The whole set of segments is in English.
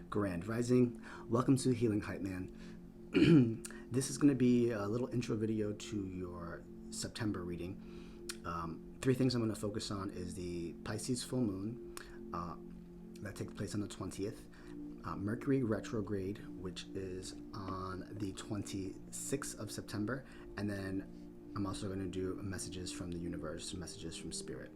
Grand Rising. Welcome to Healing Hype Man. This is going to be a little intro video to your September reading. Three things I'm going to focus on is the Pisces full moon that takes place on the 20th, Mercury Retrograde, which is on the 26th of September, and then I'm also going to do messages from the universe, messages from spirit.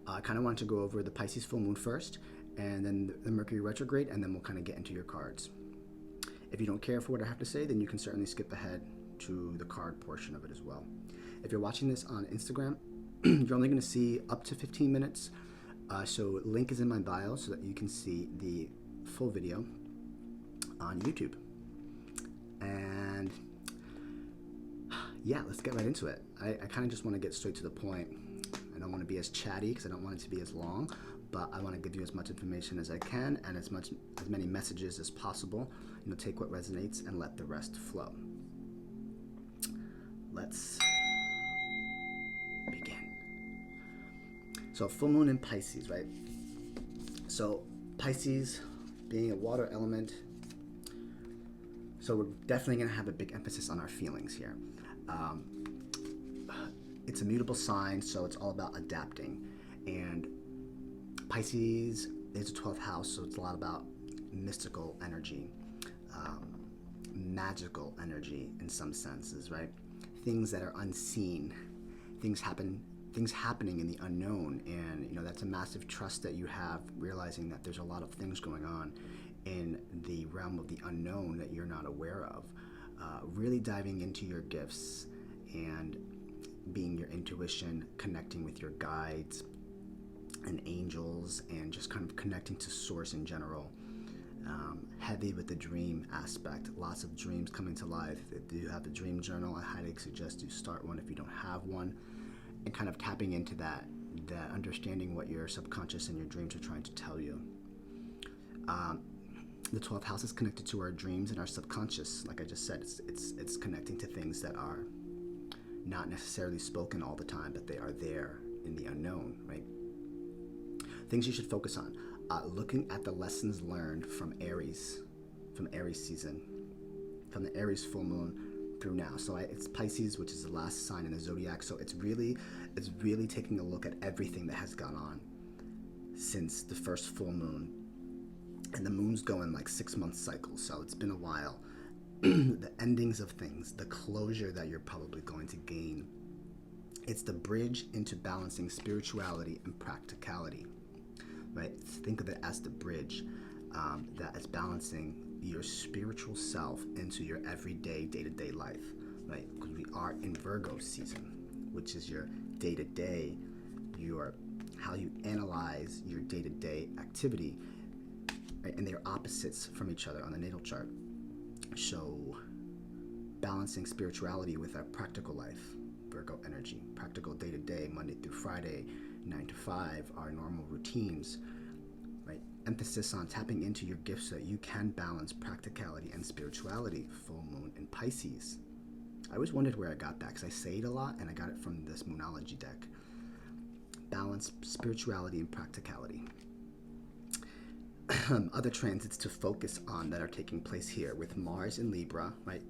I kind of want to go over the Pisces full moon first, and then the Mercury retrograde, and then we'll kind of get into your cards. If you don't care for what I have to say, then you can certainly skip ahead to the card portion of it as well. If you're watching this on Instagram, you're only going to see up to 15 minutes. So link is in my bio so that you can see the full video on YouTube. And yeah, let's get right into it. I kind of just want to get straight to the point. I don't want to be as chatty because I don't want it to be as long, but I want to give you as much information as I can and as many messages as possible. Take what resonates and let the rest flow. Let's begin. So full moon in Pisces, right? So Pisces being a water element, so we're definitely going to have a big emphasis on our feelings here. It's a mutable sign, so it's all about adapting. And Pisces is a 12th house, so it's a lot about mystical energy, magical energy in some senses, right? Things that are unseen, things happening in the unknown, and that's a massive trust that you have, realizing that there's a lot of things going on in the realm of the unknown that you're not aware of. Really diving into your gifts and being your intuition, connecting with your guides and angels, and just kind of connecting to source in general. Heavy with the dream aspect, lots of dreams coming to life. If you have a dream journal, I highly suggest you start one if you don't have one, and kind of tapping into that understanding what your subconscious and your dreams are trying to tell you. The 12th house is connected to our dreams and our subconscious. Like I just said, it's connecting to things that are not necessarily spoken all the time, but they are there in the unknown, right? Things you should focus on. Looking at the lessons learned from Aries season, from the Aries full moon through now. So it's Pisces, which is the last sign in the zodiac. So it's really taking a look at everything that has gone on since the first full moon. And the moon's going like 6 month cycles, so it's been a while. The endings of things, the closure that you're probably going to gain. It's the bridge into balancing spirituality and practicality, right? Think of it as the bridge that is balancing your spiritual self into your everyday, day-to-day life, right? Because we are in Virgo season, which is your day-to-day, how you analyze your day-to-day activity, right? And they're opposites from each other on the natal chart. So balancing spirituality with our practical life, Virgo energy, practical day-to-day, Monday through Friday, 9 to 5, our normal routines, right? Emphasis on tapping into your gifts so that you can balance practicality and spirituality, full moon in Pisces. I always wondered where I got that, because I say it a lot, and I got it from this Moonology deck. Balance spirituality and practicality. Other transits to focus on that are taking place here with Mars in Libra, right?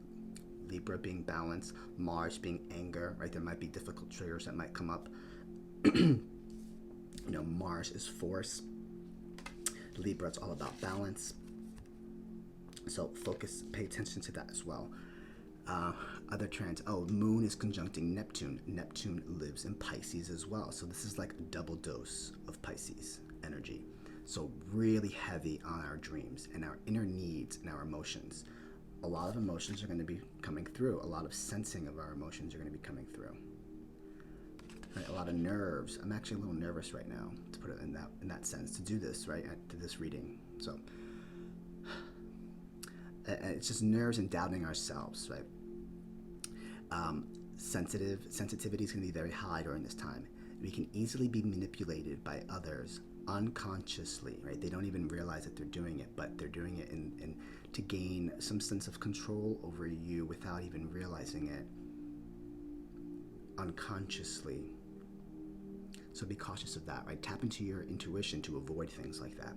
Libra being balance, Mars being anger, right? There might be difficult triggers that might come up. Mars is force. Libra, it's all about balance. So focus, pay attention to that as well. Other Moon is conjuncting Neptune. Neptune lives in Pisces as well. So this is like a double dose of Pisces energy. So really heavy on our dreams and our inner needs and our emotions. A lot of emotions are going to be coming through. A lot of sensing of our emotions are going to be coming through. Right? A lot of nerves. I'm actually a little nervous right now, to put it in that sense, to do this, right, to this reading. So it's just nerves and doubting ourselves, right? Sensitivity is going to be very high during this time. We can easily be manipulated by others unconsciously, right? They don't even realize that they're doing it, but they're doing it in to gain some sense of control over you without even realizing it unconsciously. So be cautious of that, right? Tap into your intuition to avoid things like that.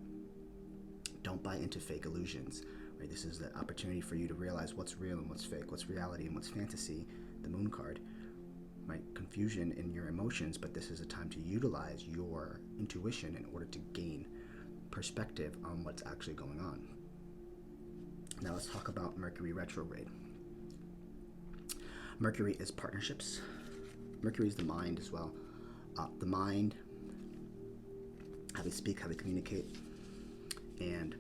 Don't buy into fake illusions. Right? This is the opportunity for you to realize what's real and what's fake, what's reality and what's fantasy, the moon card. Right? Confusion in your emotions, but this is a time to utilize your intuition in order to gain perspective on what's actually going on. Now let's talk about Mercury retrograde. Mercury is partnerships. Mercury is the mind as well. The mind, how we speak, how we communicate, and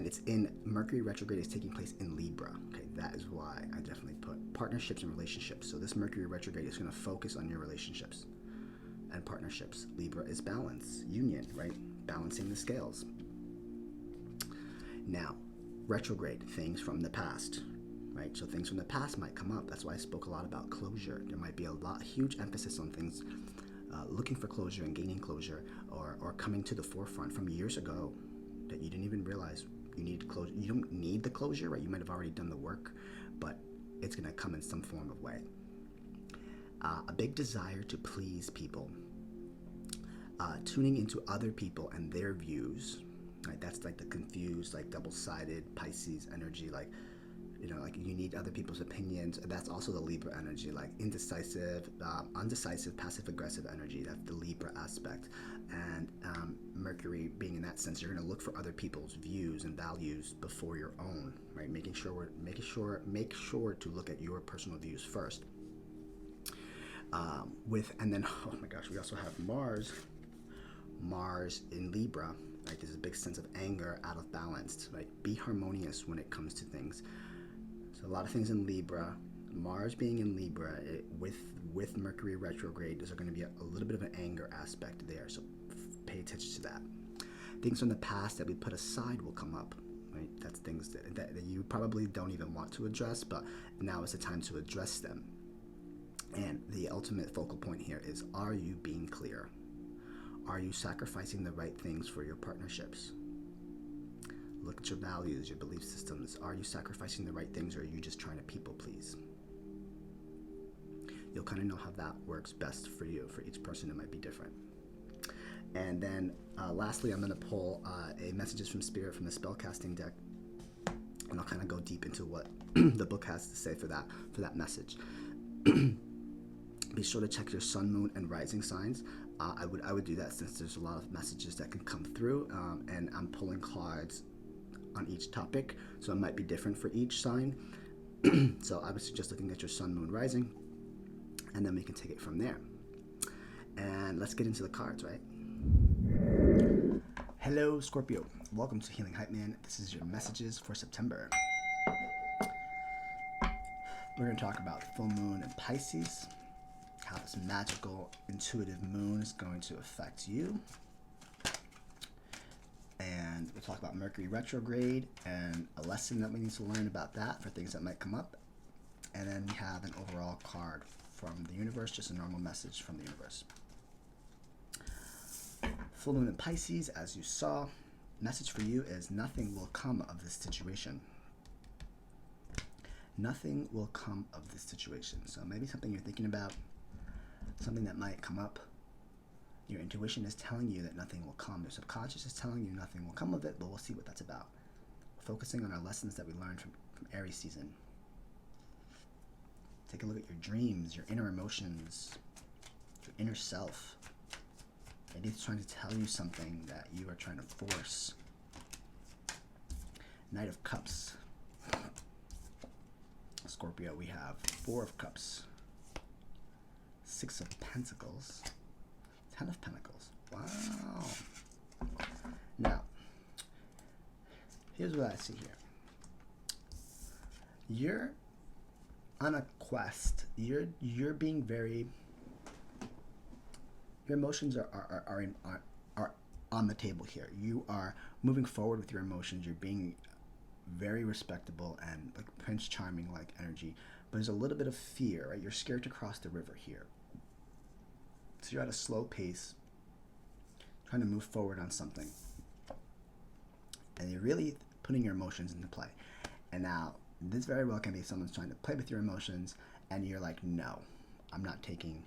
it's in Mercury retrograde is taking place in Libra. Okay, that is why I definitely put partnerships and relationships. So this Mercury retrograde is going to focus on your relationships and partnerships. Libra is balance, union, right? Balancing the scales. Now, retrograde, things from the past, right? So things from the past might come up. That's why I spoke a lot about closure. There might be huge emphasis on things, looking for closure and gaining closure, or coming to the forefront from years ago that you didn't even realize you needed closure. You don't need the closure, right? You might have already done the work, but it's going to come in some form of way. A big desire to please people, tuning into other people and their views, right? That's like the confused, like double-sided Pisces energy, like you need other people's opinions. That's also the Libra energy, like indecisive, undecisive, passive-aggressive energy. That's the Libra aspect. And Mercury being in that sense, you're going to look for other people's views and values before your own, right? Make sure to look at your personal views first. And then, oh my gosh, we also have Mars in Libra, right? There's a big sense of anger, out of balance, right? Be harmonious when it comes to things. So a lot of things in Libra. Mars being in Libra with Mercury retrograde, there's going to be a little bit of an anger aspect there. So pay attention to that. Things from the past that we put aside will come up, right? That's things that you probably don't even want to address, but now is the time to address them. And the ultimate focal point here is, are you being clear? Are you sacrificing the right things for your partnerships? Look at your values, your belief systems. Are you sacrificing the right things, or are you just trying to people please? You'll kind of know how that works best for you. For each person, it might be different. And then lastly, I'm going to pull a messages from Spirit from the spellcasting deck. And I'll kind of go deep into what the book has to say for that message. Be sure to check your sun, moon, and rising signs. I would do that since there's a lot of messages that can come through, and I'm pulling cards on each topic, so it might be different for each sign. So I would suggest looking at your sun, moon, rising, and then we can take it from there. And let's get into the cards, right? Hello, Scorpio. Welcome to Healing Hype Man. This is your messages for September. We're going to talk about full moon in Pisces, how this magical, intuitive moon is going to affect you. And we'll talk about Mercury retrograde and a lesson that we need to learn about that for things that might come up. And then we have an overall card from the universe, just a normal message from the universe. Full moon in Pisces, as you saw, message for you is nothing will come of this situation. Nothing will come of this situation. So maybe something you're thinking about, something that might come up. Your intuition is telling you that nothing will come. Your subconscious is telling you nothing will come of it, but we'll see what that's about. Focusing on our lessons that we learned from Aries season. Take a look at your dreams, your inner emotions, your inner self. Maybe it's trying to tell you something that you are trying to force. Knight of Cups. Scorpio, we have Four of Cups, Six of Pentacles, Ten of Pentacles. Wow. Now, here's what I see here. You're on a quest. You're being very. Your emotions are on the table here. You are moving forward with your emotions. You're being very respectable and like Prince Charming like energy, but there's a little bit of fear, right? You're scared to cross the river here. So you're at a slow pace, trying to move forward on something. And you're really putting your emotions into play. And now, this very well can be someone's trying to play with your emotions, and you're like, no, I'm not taking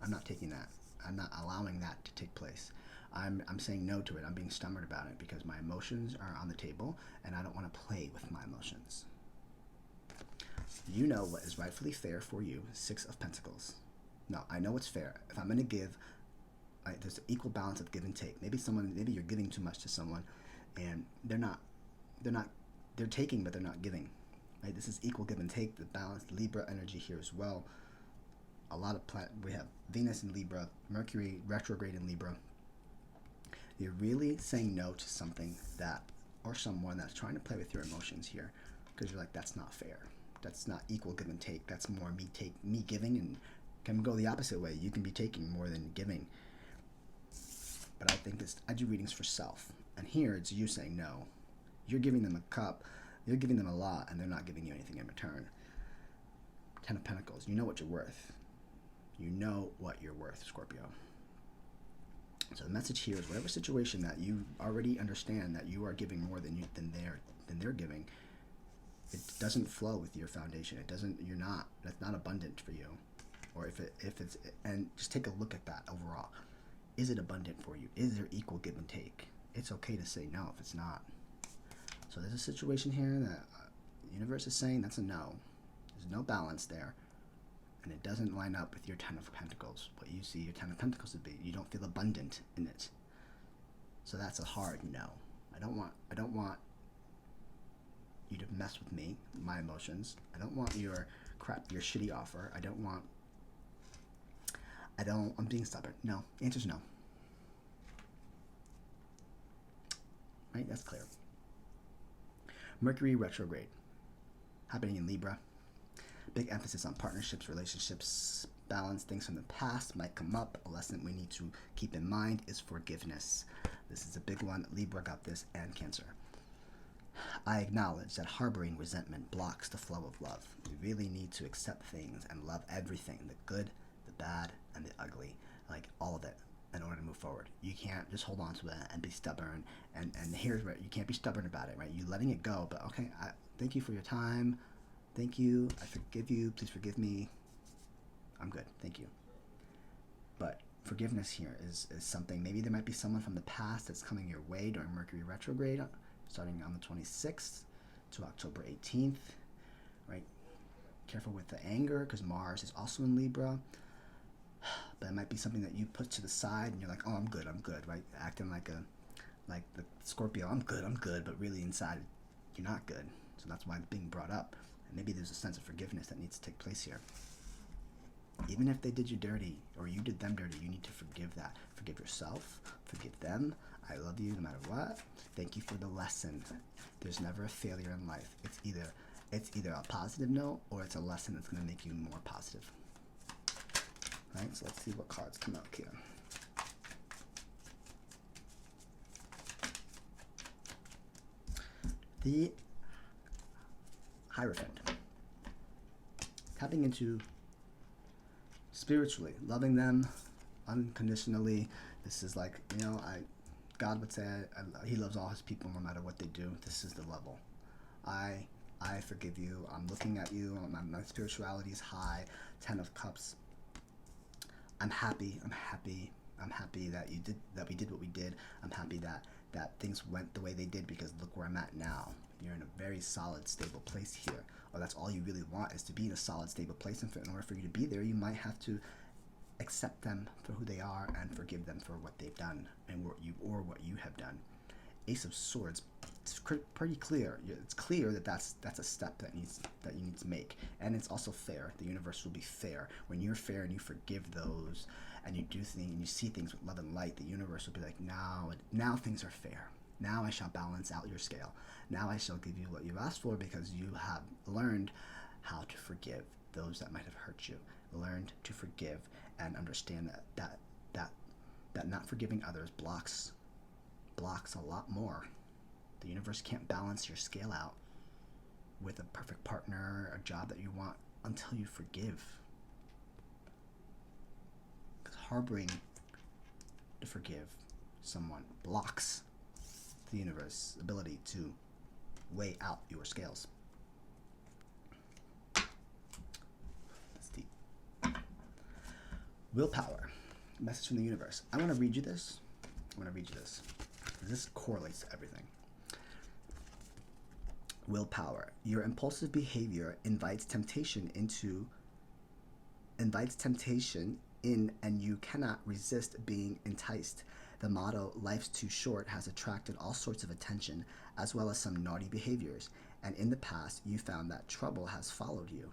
that. I'm not allowing that to take place. I'm saying no to it. I'm being stubborn about it because my emotions are on the table and I don't want to play with my emotions. You know what is rightfully fair for you. 6 of Pentacles. No, I know what's fair. If I'm going to give, there's an equal balance of give and take. Maybe you're giving too much to someone and they're taking, but they're not giving. Right? This is equal give and take. The balanced Libra energy here as well. A lot of we have Venus in Libra, Mercury retrograde in Libra. You're really saying no to something that, or someone that's trying to play with your emotions here, because you're like, that's not fair. That's not equal give and take. That's more me giving, and can go the opposite way. You can be taking more than giving. But I do readings for self, and here it's you saying no. You're giving them a cup, you're giving them a lot, and they're not giving you anything in return. 10 of Pentacles. You know what you're worth. You know what you're worth, Scorpio. So the message here is whatever situation that you already understand that you are giving more than they're giving, it doesn't flow with your foundation. That's not abundant for you. Or if it's, and just take a look at that overall. Is it abundant for you? Is there equal give and take? It's okay to say no if it's not. So there's a situation here that the universe is saying that's a no. There's no balance there. And it doesn't line up with your 10 of Pentacles. What you see your 10 of Pentacles to be. You don't feel abundant in it. So that's a hard no. I don't want you to mess with me, my emotions. I don't want your shitty offer. I'm being stubborn. No. Answer's no. Right? That's clear. Mercury retrograde. Happening in Libra. Big emphasis on partnerships, relationships, balance. Things from the past might come up. A lesson we need to keep in mind is forgiveness. This is a big one. Libra got this, and Cancer. I acknowledge that harboring resentment blocks the flow of love. We really need to accept things and love everything, the good, the bad, and the ugly, like all of it, in order to move forward. You can't just hold on to it and be stubborn. And here's where you can't be stubborn about it, right? You letting it go, but okay, thank you for your time. Thank you. I forgive you. Please forgive me. I'm good. Thank you. But forgiveness here is something. Maybe there might be someone from the past that's coming your way during Mercury retrograde, starting on the 26th to October 18th, right? Careful with the anger because Mars is also in Libra. But it might be something that you put to the side and you're like, oh, I'm good, right? Acting like the Scorpio, I'm good, but really inside you're not good. So that's why it's being brought up. And maybe there's a sense of forgiveness that needs to take place here. Even if they did you dirty or you did them dirty, you need to forgive that. Forgive yourself, forgive them. I love you no matter what. Thank you for the lesson. There's never a failure in life. It's either a positive note or it's a lesson that's going to make you more positive. Right? So let's see what cards come out here. The Hierophant. Tapping into spiritually, loving them unconditionally. This is like, God would say he loves all his people no matter what they do. This is the level. I forgive you. I'm looking at you. My spirituality is high. 10 of Cups. I'm happy that we did what we did. I'm happy that things went the way they did because look where I'm at now. You're in a very solid, stable place here. Or that's all you really want is to be in a solid, stable place. And in order for you to be there, you might have to accept them for who they are and forgive them for what they've done and what you have done. Ace of Swords. It's pretty clear. It's clear that that's a step that you need to make, and it's also fair. The universe will be fair when you're fair and you forgive those, and you do things and you see things with love and light. The universe will be like, now things are fair. Now I shall balance out your scale. Now I shall give you what you've asked for because you have learned how to forgive those that might have hurt you. Learned to forgive and understand that not forgiving others blocks a lot more. The universe can't balance your scale out with a perfect partner, a job that you want, until you forgive. Because harboring to forgive someone blocks the universe's ability to weigh out your scales. That's deep. Willpower. Message from the universe. I want to read you this I'm going to read you this. This correlates to everything. Willpower. Your impulsive behavior invites temptation in, and you cannot resist being enticed. The motto, "Life's too short," has attracted all sorts of attention, as well as some naughty behaviors, and in the past you found that trouble has followed you.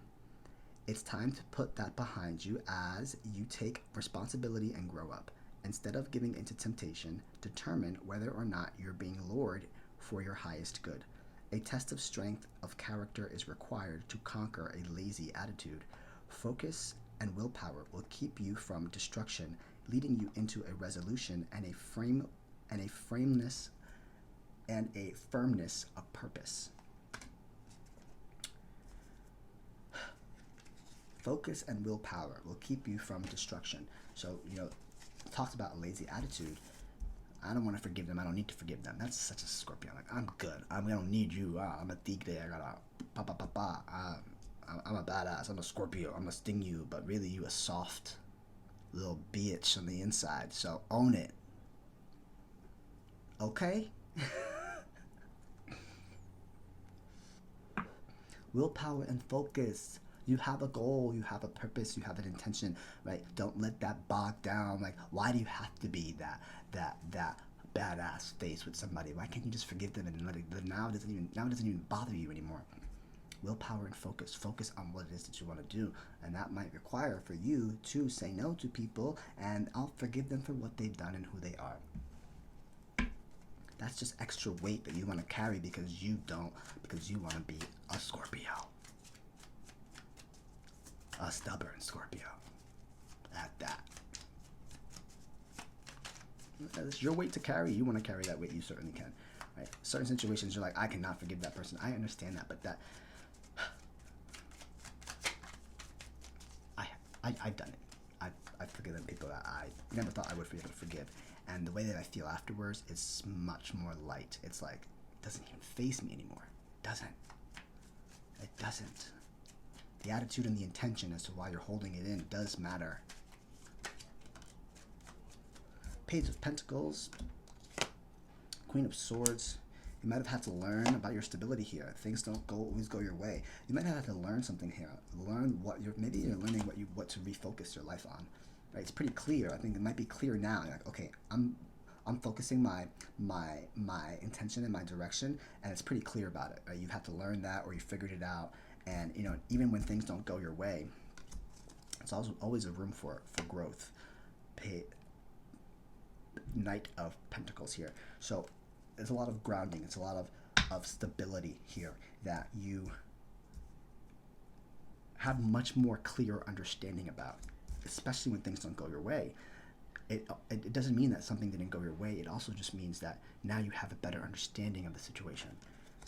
It's time to put that behind you as you take responsibility and grow up. Instead of giving into temptation, determine whether or not you're being lured for your highest good. A test of strength of character is required to conquer a lazy attitude. Focus and willpower will keep you from destruction, leading you into a resolution and a firmness of purpose. Focus and willpower will keep you from destruction. So, talks about a lazy attitude. I don't want to forgive them. I don't need to forgive them. That's such a Scorpio. Like, I'm good. I don't need you. I'm a tigre. I gotta I'm a badass. I'm a Scorpio. I'm gonna sting you, but really you a soft little bitch on the inside. So own it. Okay? Willpower and focus. You have a goal, you have a purpose, you have an intention, right? Don't let that bog down. Like, why do you have to be that badass face with somebody? Why can't you just forgive them and let it? Now it doesn't even bother you anymore. Willpower and focus. Focus on what it is that you want to do, and that might require for you to say no to people, and I'll forgive them for what they've done and who they are. That's just extra weight that you want to carry because you want to be a Scorpio. A stubborn Scorpio. At that. It's your weight to carry. You want to carry that weight, you certainly can. Right? Certain situations, you're like, I cannot forgive that person. I understand that, but I've done it. I've forgiven people that I never thought I would be able to forgive. And the way that I feel afterwards is much more light. It's like, it doesn't even faze me anymore. It doesn't. The attitude and the intention as to why you're holding it in does matter. Page of Pentacles, Queen of Swords. You might have had to learn about your stability here. Things don't always go your way. You might have had to learn something here. Learn maybe you're learning what to refocus your life on. Right? It's pretty clear. I think it might be clear now. You're like, okay, I'm focusing my intention and my direction, and it's pretty clear about it. Right? You've had to learn that, or you figured it out. And even when things don't go your way, it's also always a room for growth. Knight of Pentacles here. So there's a lot of grounding. It's a lot of stability here that you have much more clear understanding about, especially when things don't go your way. It doesn't mean that something didn't go your way. It also just means that now you have a better understanding of the situation.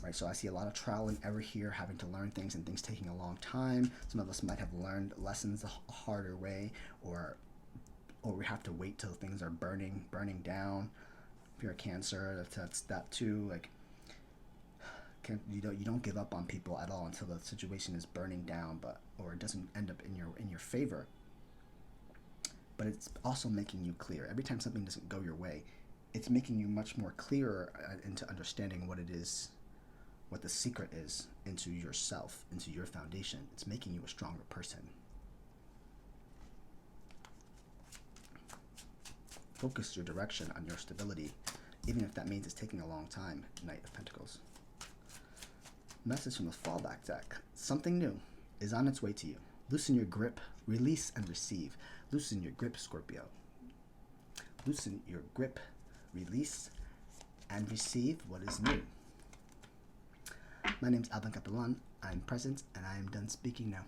Right, so I see a lot of trial and error here, having to learn things and things taking a long time. Some of us might have learned lessons a harder way, or we have to wait till things are burning down. If you're a Cancer, that's that too. Like, you don't give up on people at all until the situation is burning down, or it doesn't end up in your favor. But it's also making you clear. Every time something doesn't go your way, it's making you much more clearer into understanding what it is. What the secret is into yourself, into your foundation. It's making you a stronger person. Focus your direction on your stability, even if that means it's taking a long time. Knight of Pentacles. Message from the fallback deck. Something new is on its way to you. Loosen your grip, release and receive. Loosen your grip, Scorpio. Loosen your grip, release and receive what is new. My name is Alvin Catalan. I'm present, and I am done speaking now.